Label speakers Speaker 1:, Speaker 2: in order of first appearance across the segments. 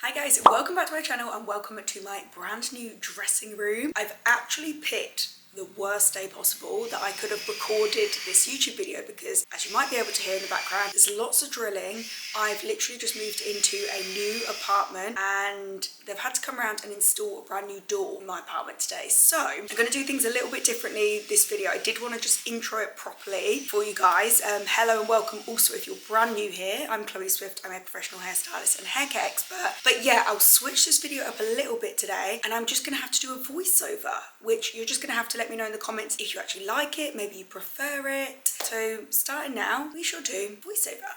Speaker 1: Hi guys, welcome back to my channel and welcome to my brand new dressing room. I've actually picked the worst day possible that I could have recorded this YouTube video because, as you might be able to hear in the background, there's lots of drilling. I've literally just moved into a new apartment and they've had to come around and install a brand new door in my apartment today. So I'm going to do things a little bit differently this video. I did want to just intro it properly for you guys. Hello and welcome also if you're brand new here. I'm Chloe Swift. I'm a professional hairstylist and hair care expert. But yeah, I'll switch this video up a little bit today and I'm just going to have to do a voiceover, which you're just going to have to let me know in the comments if you actually like it, maybe you prefer it. So starting now, we shall do voiceover.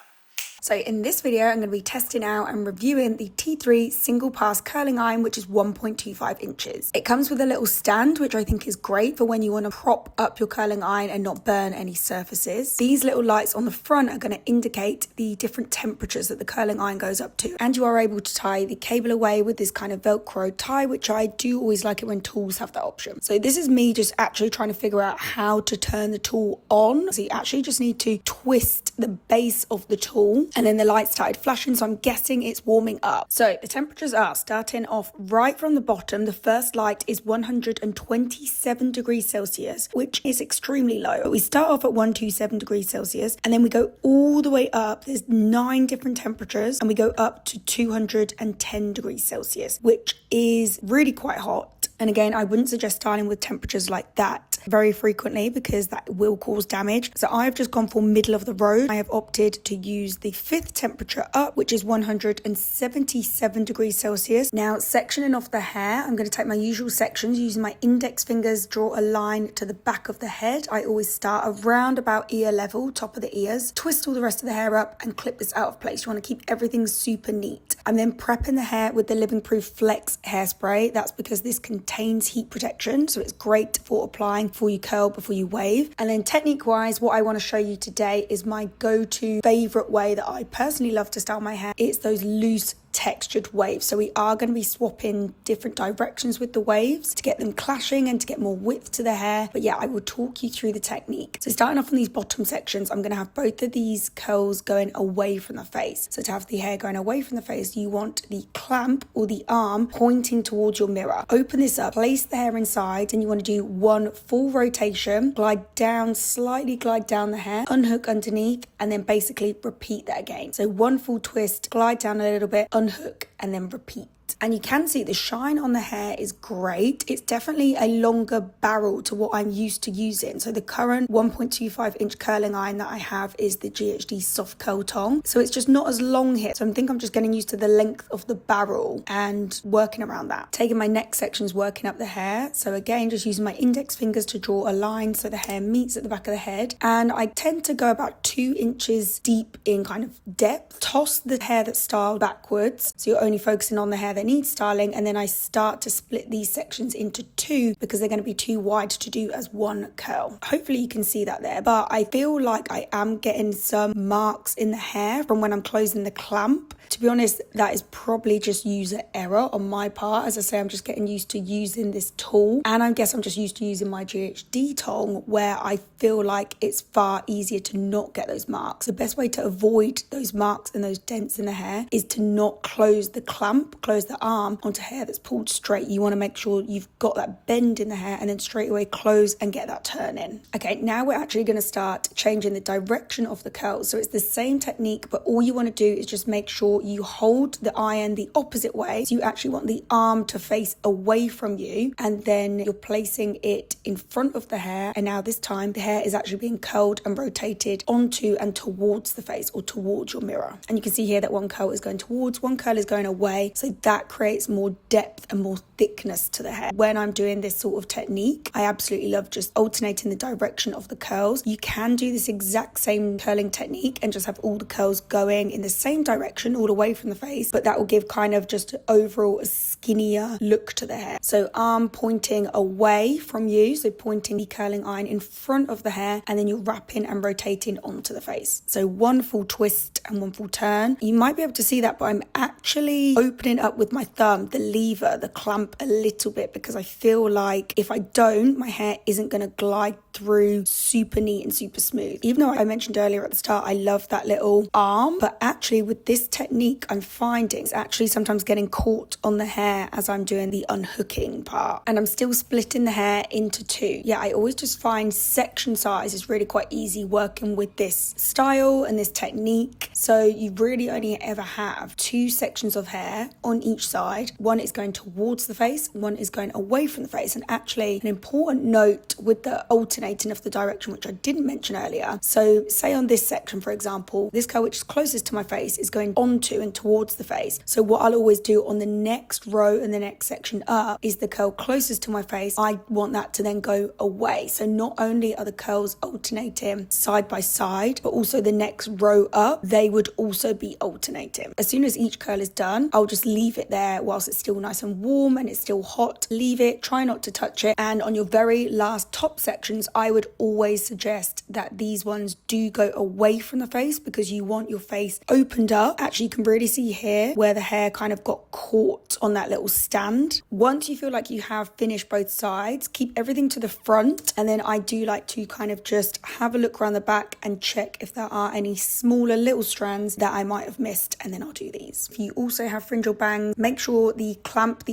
Speaker 1: So in this video, I'm going to be testing out and reviewing the T3 SinglePass Curling Iron, which is 1.25 inches. It comes with a little stand, which I think is great for when you want to prop up your curling iron and not burn any surfaces. These little lights on the front are going to indicate the different temperatures that the curling iron goes up to. And you are able to tie the cable away with this kind of Velcro tie, which I do always like it when tools have that option. So this is me just actually trying to figure out how to turn the tool on. So you actually just need to twist the base of the tool. And then the light started flashing, so I'm guessing it's warming up. So the temperatures are starting off right from the bottom. The first light is 127 degrees Celsius, which is extremely low. But we start off at 127 degrees Celsius, and then we go all the way up. There's 9 different temperatures, and we go up to 210 degrees Celsius, which is really quite hot. And again, I wouldn't suggest styling with temperatures like that very frequently because that will cause damage. So I've just gone for middle of the road. I have opted to use the 5th temperature up, which is 177 degrees Celsius. Now, sectioning off the hair, I'm going to take my usual sections using my index fingers, draw a line to the back of the head. I always start around about ear level, top of the ears, twist all the rest of the hair up and clip this out of place. You want to keep everything super neat. I'm then prepping the hair with the Living Proof Flex hairspray. That's because this contains heat protection, so it's great for applying before you curl, before you wave. And then technique wise, what I want to show you today is my go-to favorite way that I personally love to style my hair. It's those loose textured waves. So we are going to be swapping different directions with the waves to get them clashing and to get more width to the hair. But yeah, I will talk you through the technique. So starting off on these bottom sections, I'm going to have both of these curls going away from the face. So to have the hair going away from the face, you want the clamp or the arm pointing towards your mirror. Open this up, place the hair inside, and you want to do one full rotation, glide down, slightly glide down the hair, unhook underneath, and then basically repeat that again. So one full twist, glide down a little bit, unhook, and then repeat. And you can see the shine on the hair is great. It's definitely a longer barrel to what I'm used to using. So the current 1.25 inch curling iron that I have is the GHD soft curl tong. So it's just not as long here. So I think I'm just getting used to the length of the barrel and working around that. Taking my neck sections, working up the hair. So again, just using my index fingers to draw a line so the hair meets at the back of the head. And I tend to go about 2 inches deep in kind of depth. Toss the hair that's styled backwards. So you're only focusing on the hair that needs styling, and then I start to split these sections into 2 because they're going to be too wide to do as one curl. Hopefully you can see that there, but I feel like I am getting some marks in the hair from when I'm closing the clamp. To be honest, that is probably just user error on my part. As I say, I'm just getting used to using this tool, and I guess I'm just used to using my GHD tong where I feel like it's far easier to not get those marks. The best way to avoid those marks and those dents in the hair is to not close the clamp, close the arm onto hair that's pulled straight. You want to make sure you've got that bend in the hair and then straight away close and get that turn in. Okay, now we're actually going to start changing the direction of the curls. So it's the same technique, but all you want to do is just make sure you hold the iron the opposite way. So you actually want the arm to face away from you, and then you're placing it in front of the hair. And now this time the hair is actually being curled and rotated onto and towards the face or towards your mirror. And you can see here that one curl is going towards, one curl is going away. So that creates more depth and more thickness to the hair. When I'm doing this sort of technique, I absolutely love just alternating the direction of the curls. You can do this exact same curling technique and just have all the curls going in the same direction all away from the face, but that will give kind of just overall a skinnier look to the hair. So arm pointing away from you, so pointing the curling iron in front of the hair, and then you're wrapping and rotating onto the face. So one full twist and one full turn. You might be able to see that, but I'm actually opening up with my thumb the lever, the clamp clump a little bit because I feel like if I don't, my hair isn't going to glide through super neat and super smooth. Even though I mentioned earlier at the start, I love that little arm, but actually with this technique, I'm finding it's actually sometimes getting caught on the hair as I'm doing the unhooking part. And I'm still splitting the hair into two. Yeah, I always just find section size is really quite easy working with this style and this technique. So you really only ever have two sections of hair on each side. One is going towards the face, one is going away from the face. And actually an important note with the alternating of the direction, which I didn't mention earlier. So say on this section, for example, this curl which is closest to my face is going onto and towards the face. So what I'll always do on the next row and the next section up is the curl closest to my face. I want that to then go away. So not only are the curls alternating side by side, but also the next row up, they would also be alternating. As soon as each curl is done, I'll just leave it there whilst it's still nice and warm and it's still hot. Leave it, try not to touch it. And on your very last top sections, I would always suggest that these ones do go away from the face because you want your face opened up. Actually, you can really see here where the hair kind of got caught on that little stand. Once you feel like you have finished both sides, keep everything to the front. And then I do like to kind of just have a look around the back and check if there are any smaller little strands that I might have missed. And then I'll do these. If you also have fringe or bangs, make sure the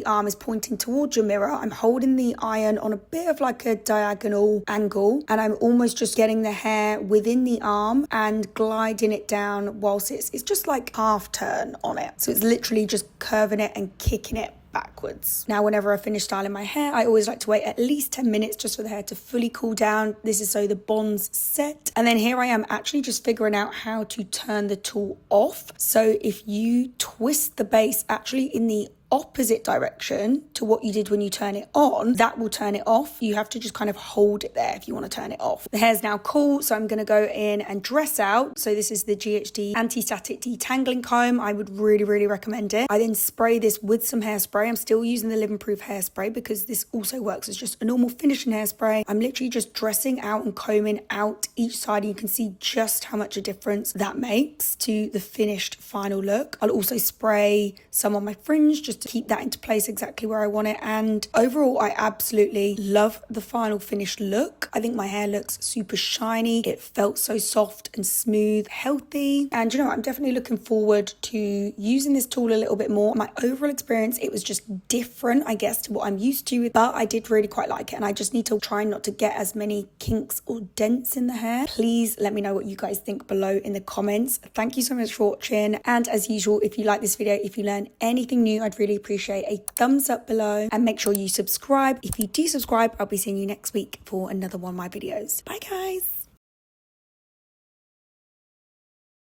Speaker 1: arm is pointing towards your mirror. I'm holding the iron on a bit of like a diagonal angle, and I'm almost just getting the hair within the arm and gliding it down whilst it's just like half turn on it. So it's literally just curving it and kicking it backwards. Now, whenever I finish styling my hair, I always like to wait at least 10 minutes just for the hair to fully cool down. This is so the bonds set. And then here I am actually just figuring out how to turn the tool off. So if you twist the base actually in the opposite direction to what you did when you turn it on, that will turn it off. You have to just kind of hold it there if you want to turn it off. The hair's now cool, so I'm going to go in and dress out. So this is the GHD anti-static detangling comb. I would really recommend it. I then spray this with some hairspray. I'm still using the Living Proof hairspray because this also works as just a normal finishing hairspray. I'm literally just dressing out and combing out each side, and you can see just how much a difference that makes to the finished final look. I'll also spray some on my fringe just to keep that into place exactly where I want it. And overall, I absolutely love the final finished look. I think my hair looks super shiny. It felt so soft and smooth, healthy. And you know, I'm definitely looking forward to using this tool a little bit more. My overall experience, it was just different, I guess, to what I'm used to, but I did really quite like it. And I just need to try not to get as many kinks or dents in the hair. Please let me know what you guys think below in the comments. Thank you so much for watching. And as usual, if you like this video, if you learned anything new, I'd really appreciate a thumbs up below, and make sure you subscribe. If you do subscribe, I'll be seeing you next week for another one of my videos. Bye guys.